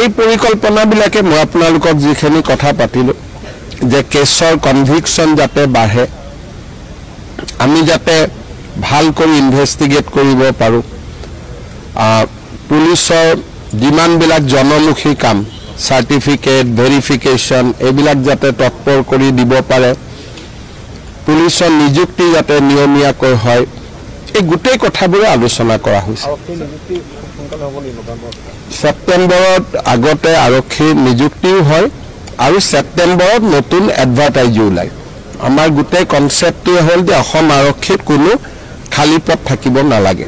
এই পৰিকল্পনাবিলাকে মই আপোনালোকক যিখিনি কথা পাতিলোঁ যে কেছৰ কনভিকশ্যন যাতে বাঢ়ে, আমি যাতে ভাল কৰি ইনভেষ্টিগেট কৰিব পাৰোঁ, পুলিচৰ যিমানবিলাক জনমুখী কাম চাৰ্টিফিকেট ভেৰিফিকেশ্যন এইবিলাক যাতে তৎপৰ কৰি দিব পাৰে, পুলিচৰ নিযুক্তি যাতে নিয়মীয়াকৈ হয়, এই গোটেই কথাবোৰে আলোচনা কৰা হৈছে। ছেপ্টেম্বৰত আগতে আৰক্ষীৰ নিযুক্তিও হয় আৰু ছেপ্টেম্বৰত নতুন এডভাৰটাইজো ওলায়। আমাৰ গোটেই কনচেপ্টটোৱে হ'ল যে অসম আৰক্ষীত কোনো খালী পথ থাকিব নালাগে।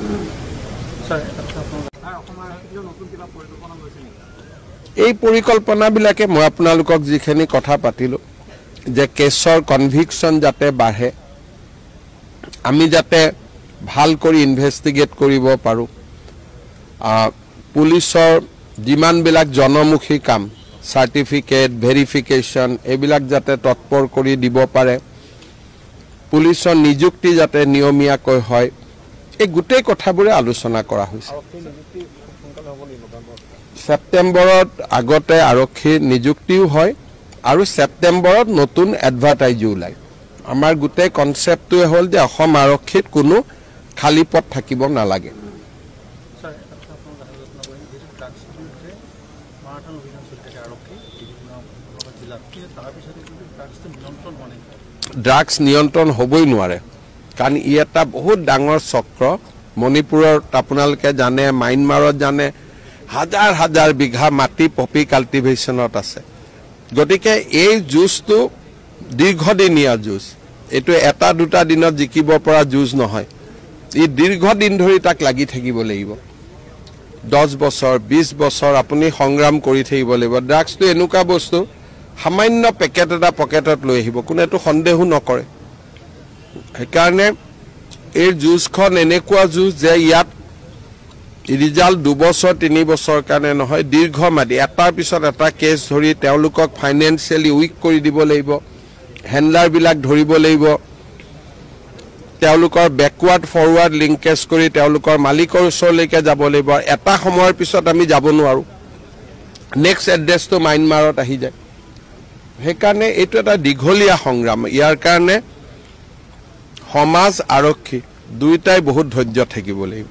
এই পৰিকল্পনাবিলাকে মই আপোনালোকক যিখিনি কথা পাতিলোঁ যে কেছৰ কনভিকশ্যন যাতে বাঢ়ে, আমি যাতে ভাল কৰি ইনভেষ্টিগেট কৰিব পাৰোঁ, পুলিচৰ যিমানবিলাক জনমুখী কাম চাৰ্টিফিকেট ভেৰিফিকেশ্যন এইবিলাক যাতে তৎপৰ কৰি দিব পাৰে, পুলিচৰ নিযুক্তি যাতে নিয়মীয়াকৈ হয়, এই গোটেই কথাবোৰে আলোচনা কৰা হৈছে। ছেপ্টেম্বৰত আগতে আৰক্ষীৰ নিযুক্তিও হয় আৰু ছেপ্টেম্বৰত নতুন এডভাৰটাইজো ওলায়। আমাৰ গোটেই কনচেপ্টটোৱে হ'ল যে অসম আৰক্ষীত কোনো খালী পথ থাকিব নালাগে। ড্ৰাগছ নিয়ন্ত্ৰণ হ'বই নোৱাৰে, কাৰণ ই এটা বহুত ডাঙৰ চক্ৰ। মণিপুৰত আপোনালোকে জানে, ম্যানমাৰত জানে, হাজাৰ হাজাৰ বিঘা মাটি পপি কাল্টিভেশ্যনত আছে। গতিকে এই যুঁজটো দীৰ্ঘদিনীয়া যুঁজ, এইটো এটা দুটা দিনত জিকিব পৰা যুঁজ নহয়। ই দীৰ্ঘদিন ধৰি তাক লাগি থাকিব লাগিব, 10 বছৰ 20 বছৰ আপুনি সংগ্ৰাম কৰি থাকিব লাগিব। ড্ৰাগছটো এনেকুৱা বস্তু, সামান্য পেকেট এটা পকেটত লৈ আহিব, কোনেতো সন্দেহো নকৰে। সেইকাৰণে এই যুঁজখন এনেকুৱা যুঁজ যে ইয়াত ৰিজাল্ট 2 বছৰ 3 বছৰৰ কাৰণে নহয়, দীৰ্ঘম্যাদী এটাৰ পিছত এটা কেছ ধৰি তেওঁলোকক ফাইনেন্সিয়েলি উইক কৰি দিব লাগিব, হেণ্ডলাৰবিলাক ধৰিব লাগিব, তেওঁলোকৰ বেকৱাৰ্ড ফৰৱাৰ্ড লিংকেজ কৰি তেওঁলোকৰ মালিকৰ ওচৰলৈকে যাব লাগিব। এটা সময়ৰ পিছত আমি যাব নোৱাৰোঁ, নেক্সট এড্ৰেছটো ম্যানমাৰত আহি যায়। সেইকাৰণে এইটো এটা দীঘলীয়া সংগ্ৰাম। ইয়াৰ কাৰণে সমাজ আৰক্ষী দুয়োটাই বহুত ধৈৰ্য থাকিব লাগিব।